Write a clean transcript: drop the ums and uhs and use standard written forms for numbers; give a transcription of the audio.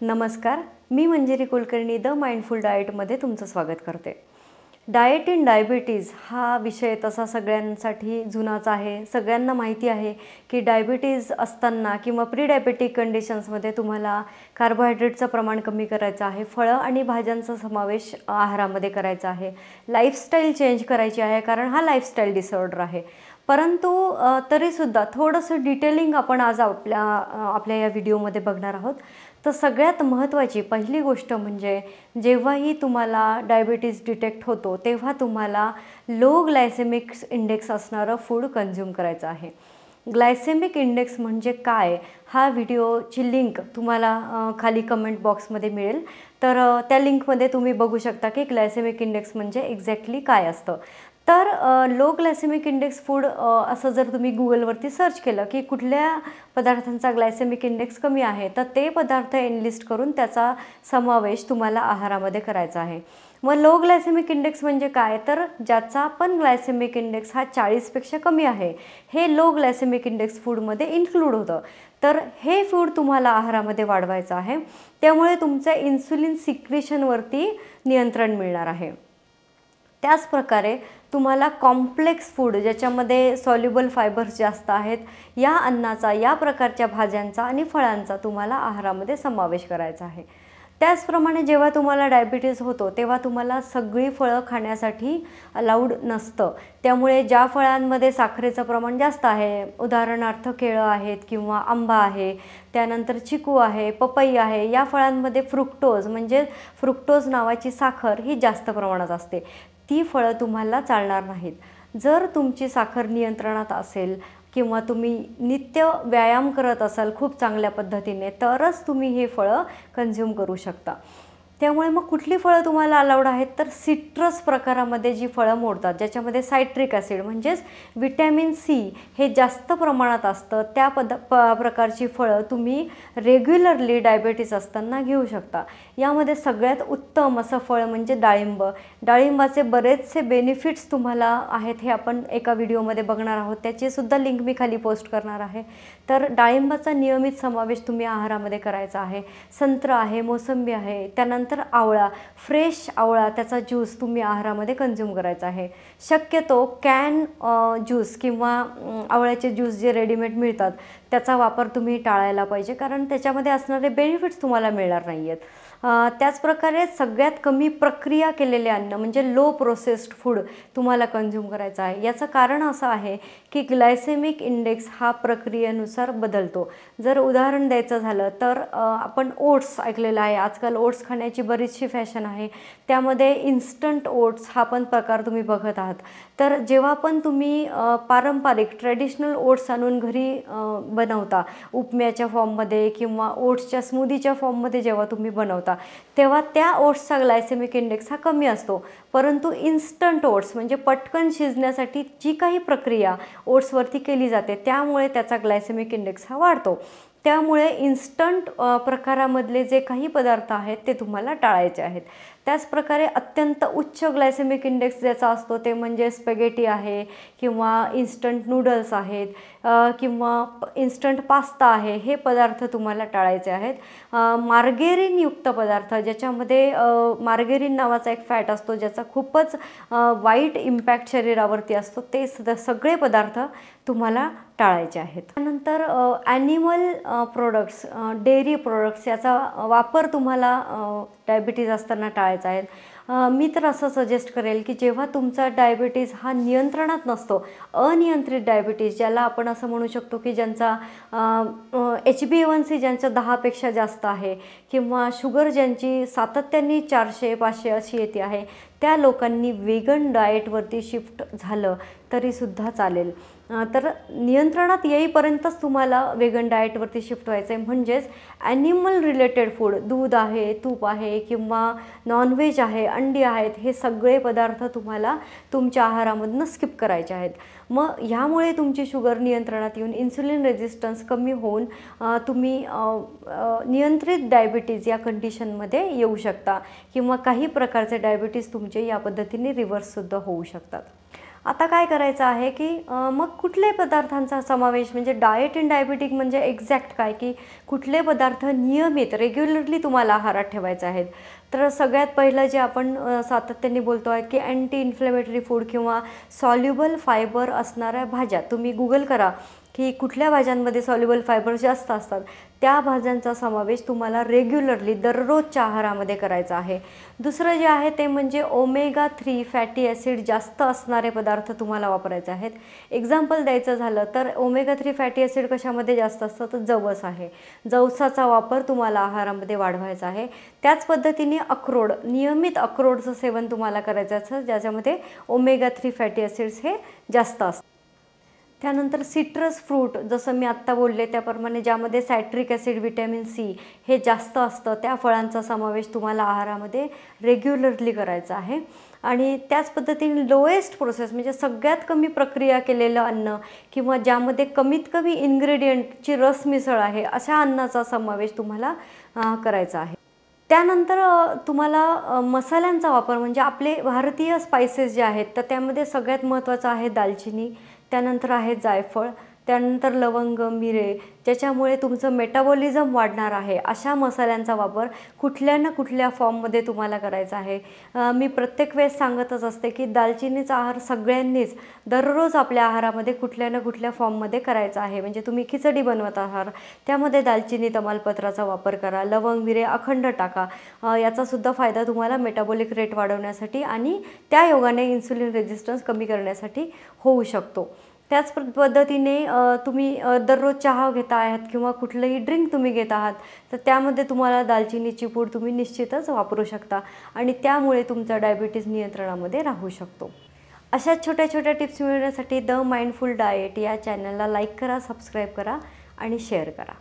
नमस्कार, मी Manjiri Kulkarni the mindful डाएटमध्ये तुमचं स्वागत करते। डाएट इन डायबिटीज हा विषय तसा सगळ्यांसाठी जुनाच आहे। सगळ्यांना माहिती आहे की डायबिटीज असताना किंवा प्री डायबेटिक कंडिशन्समध्ये तुम्हाला कार्बोहायड्रेटचं प्रमाण कमी करायचं आहे, फळं आणि भाज्यांचा समावेश आहारामध्ये करायचा आहे, लाईफस्टाईल चेंज करायची आहे कारण हा लाईफस्टाईल डिसऑर्डर आहे। परंतु तरीसुद्धा थोडंसं डिटेलिंग आपण आज आपल्या या व्हिडिओमध्ये बघणार आहोत। तर सगळ्यात महत्त्वाची पहिली गोष्ट म्हणजे जेव्हाही तुम्हाला डायबिटीज डिटेक्ट होतो तेव्हा तुम्हाला लो ग्लायसेमिक इंडेक्स असणारं फूड कंझ्युम करायचं आहे। ग्लायसेमिक इंडेक्स म्हणजे काय, हा व्हिडिओची लिंक तुम्हाला खाली कमेंट बॉक्समध्ये मिळेल। तर त्या लिंकमध्ये तुम्ही बघू शकता की ग्लायसेमिक इंडेक्स म्हणजे एक्झॅक्टली काय असतं। तर लो ग्लायसेमिक इंडेक्स फूड असं जर तुम्ही गूगलवरती सर्च केलं की कुठल्या पदार्थांचा ग्लायसेमिक इंडेक्स कमी आहे तर ते पदार्थ एनलिस्ट करून त्याचा समावेश तुम्हाला आहारामध्ये करायचा आहे। मग लो ग्लायसेमिक इंडेक्स म्हणजे काय, तर ज्याचा पण ग्लायसेमिक इंडेक्स हा 40पेक्षा कमी आहे हे लो ग्लायसेमिक इंडेक्स फूडमध्ये इन्क्लूड होतं। तर हे फूड तुम्हाला आहारामध्ये वाढवायचं आहे, त्यामुळे तुमच्या इन्सुलिन सिक्रेशनवरती नियंत्रण मिळणार आहे। त्याच प्रकारे तुम्हाला कॉम्प्लेक्स फूड ज्याच्यामध्ये सॉल्युबल फायबर्स जास्त आहेत या अन्नाचा, या प्रकारच्या भाज्यांचा आणि फळांचा तुम्हाला आहारामध्ये समावेश करायचा आहे। त्याचप्रमाणे जेव्हा तुम्हाला डायबिटीज होतो तेव्हा तुम्हाला सगळी फळं खाण्यासाठी अलाउड नसतं, त्यामुळे ज्या फळांमध्ये साखरेचं प्रमाण जास्त आहे, उदाहरणार्थ केळं आहेत किंवा आंबा आहे, त्यानंतर चिकू आहे, पपई आहे, या फळांमध्ये फ्रुक्टोज नावाची साखर ही जास्त प्रमाणात असते, ती फळं तुम्हाला चालणार नाहीत। जर तुमची साखर नियंत्रणात असेल किंवा तुम्ही नित्य व्यायाम करत असाल खूप चांगल्या पद्धतीने तरच तुम्ही हे फळं कंझ्युम करू शकता। त्यामुळे मग कुठली फळं तुम्हाला अलाउड आहेत, तर सिट्रस प्रकारामध्ये जी फळं मोडतात ज्याच्यामध्ये सायट्रिक ॲसिड म्हणजेच विटॅमिन सी हे जास्त प्रमाणात असतं त्या प्रकारची फळं तुम्ही रेग्युलरली डायबिटीज असताना घेऊ शकता। यामध्ये सगळ्यात उत्तम असं फळ म्हणजे डाळिंब। डाळिंबाचे बरेचसे बेनिफिट्स तुम्हाला आहेत, हे आपण एका व्हिडिओमध्ये बघणार आहोत, त्याची सुद्धा लिंक मी खाली पोस्ट करणार आहे। तर डाळिंबाचा नियमित समावेश तुम्ही आहारामध्ये करायचा आहे। संत्र आहे, मोसंबी आहे, त्यानंतर आवळा, फ्रेश आवळा त्याचा ज्यूस तुम्ही आहारामध्ये कंझ्युम करायचा आहे। शक्यतो कॅन ज्यूस किंवा आवळ्याचे ज्यूस जे रेडीमेड मिळतात त्याचा वापर तुम्ही टाळायला पाहिजे, कारण त्याच्यामध्ये असणारे बेनिफिट्स तुम्हाला मिळणार नाही आहेत। त्याचप्रकारे सगळ्यात कमी प्रक्रिया केलेले अन्न म्हणजे लो प्रोसेस्ड फूड तुम्हाला कंझ्युम करायचं आहे। याचं कारण असं आहे की ग्लायसेमिक इंडेक्स हा प्रक्रियेनुसार बदलतो। जर उदाहरण द्यायचं झालं तर आपण ओट्स ऐकलेलं आहे, आजकाल ओट्स खाण्याची बरीचशी फॅशन आहे, त्यामध्ये इन्स्टंट ओट्स हा पण प्रकार तुम्ही बघत आहात। तर जेव्हा पण तुम्ही पारंपरिक ट्रेडिशनल ओट्स आणून घरी बनवता उपम्याच्या फॉर्ममध्ये किंवा ओट्सच्या स्मूदीच्या फॉर्ममध्ये जेव्हा तुम्ही बनवता तेव्हा त्या ओट्सचा ग्लायसेमिक इंडेक्स हा कमी असतो, परंतु इन्स्टंट ओट्स म्हणजे पटकन शिजण्यासाठी जी काही प्रक्रिया ओट्सवरती केली जाते त्यामुळे त्याचा ग्लायसेमिक इंडेक्स हा वाढतो। त्यामुळे इन्स्टंट प्रकारामधले जे काही पदार्थ आहेत ते तुम्हाला टाळायचे आहेत। त्याचप्रकारे अत्यंत उच्च ग्लायसेमिक इंडेक्स ज्याचा असतो ते म्हणजे स्पॅगेटी आहे किंवा इन्स्टंट नूडल्स आहेत किंवा इन्स्टंट पास्ता आहे, हे पदार्थ तुम्हाला टाळायचे आहेत। मार्गेरिनयुक्त पदार्थ ज्याच्यामध्ये मार्गेरिन नावाचा एक फॅट असतो ज्याचा खूपच वाईट इम्पॅक्ट शरीरावरती असतो, ते सगळे पदार्थ तुम्हाला टाळायचे आहेत। त्यानंतर ॲनिमल प्रोडक्ट्स, डेअरी प्रोडक्ट्स याचा वापर तुम्हाला डायबिटीज असताना टाळायचा आहे। मी तर असं सजेस्ट करेल की जेव्हा तुमचा डायबिटीज हा नियंत्रणात नसतो, अनियंत्रित डायबिटीज ज्याला आपण असं म्हणू शकतो की ज्यांचा HbA1c ज्यांच्या 10पेक्षा जास्त आहे किंवा शुगर ज्यांची सातत्याने 400-500 अशी येते आहे, त्या लोकांनी वेगन डाएटवरती शिफ्ट झालं तरीसुद्धा चालेल। तर नियंत्रणात येईपर्यंतच तुम्हाला वेगन डाएटवरती शिफ्ट व्हायचं आहे, म्हणजेच ॲनिमल रिलेटेड फूड, दूध आहे, तूप आहे किंवा नॉनव्हेज आहे, अंडी आहेत, हे सगळे पदार्थ तुम्हाला तुमच्या आहारामधून स्किप करायचे आहेत। मग ह्यामुळे तुमची शुगर नियंत्रणात येऊन इन्सुलिन रेझिस्टन्स कमी होऊन तुम्ही नियंत्रित डायबिटीज या कंडिशनमध्ये येऊ शकता किंवा काही प्रकारचे डायबिटीज तुमचे या पद्धतीने रिव्हर्ससुद्धा होऊ शकतात। आता काय करायचं आहे की मग कुठले पदार्थांचा समावेश, म्हणजे डाएट इन डायबिटिक म्हणजे एक्झॅक्ट काय, की कुठले पदार्थ नियमित रेग्युलरली तुम्हाला आहारात ठेवायचे आहेत. तर सगळ्यात पहिलं जे आपण सातत्याने बोलतो आहे की अँटी इन्फ्लेमेटरी फूड किंवा सॉल्युबल फायबर असणाऱ्या भाज्या. तुम्ही गुगल करा की कुठल्या भाज्यांमध्ये सॉल्युबल फायबर जास्त असतात, त्या भाज्यांचा समावेश तुम्हाला रेग्युलरली दररोजच्या आहारामध्ये करायचा आहे. दुसरं जे आहे ते म्हणजे ओमेगा 3 फॅटी ॲसिड जास्त असणारे पदार्थ तुम्हाला वापरायचे आहेत. एक्झाम्पल द्यायचं झालं तर ओमेगा 3 फॅटी ॲसिड कशामध्ये जास्त असतं, तर जवस आहे. जवसाचा वापर तुम्हाला आहारामध्ये वाढवायचा आहे. त्याच पद्धतीने अक्रोड, नियमित अक्रोडचं सेवन तुम्हाला करायचं असतं, ज्याच्यामध्ये ओमेगा 3 फॅटी ॲसिड्स हे जास्त असतात. त्यानंतर सिट्रस फ्रूट, जसं मी आत्ता बोलले त्याप्रमाणे ज्यामध्ये सायट्रिक ॲसिड, व्हिटॅमिन सी हे जास्त असतं, त्या फळांचा समावेश तुम्हाला आहारामध्ये रेग्युलरली करायचा आहे. आणि त्याच पद्धतीने लोएस्ट प्रोसेस म्हणजे सगळ्यात कमी प्रक्रिया केलेलं अन्न किंवा ज्यामध्ये कमीत कमी इन्ग्रेडियंटची रस मिसळ आहे, अशा अन्नाचा समावेश तुम्हाला करायचा आहे. त्यानंतर तुम्हाला मसाल्यांचा वापर, म्हणजे आपले भारतीय स्पायसेस जे आहेत, तर त्यामध्ये सगळ्यात महत्त्वाचं आहे दालचिनी, त्यानंतर आहे जायफळ, त्यानंतर लवंग, मिरे, ज्याच्यामुळे तुमचं मेटाबॉलिझम वाढणार आहे. अशा मसाल्यांचा वापर कुठल्या ना कुठल्या फॉर्ममध्ये तुम्हाला करायचा आहे. मी प्रत्येक वेळेस सांगतच असते की दालचिनीचा आहार सगळ्यांनीच दररोज आपल्या आहारामध्ये कुठल्या ना कुठल्या फॉर्ममध्ये करायचा आहे. म्हणजे तुम्ही खिचडी बनवत आहात, त्यामध्ये दालचिनी तमालपत्राचा वापर करा, लवंग, मिरे अखंड टाका. याचासुद्धा फायदा तुम्हाला मेटाबॉलिक रेट वाढवण्यासाठी आणि त्या योगाने इन्सुलिन रेझिस्टन्स कमी करण्यासाठी होऊ शकतो. त्याच पद्धतीने तुम्ही दररोज चहा घेता आहात किंवा कुठलंही ड्रिंक तुम्ही घेत आहात, तर त्यामध्ये तुम्हाला दालचिनीची पूड तुम्ही निश्चितच वापरू शकता आणि त्यामुळे तुमचा डायबिटीज नियंत्रणामध्ये राहू शकतो. अशा छोट्या छोट्या टिप्स मिळवण्यासाठी द माइंडफुल डाएट या चॅनलला लाईक करा, सबस्क्राईब करा आणि शेअर करा.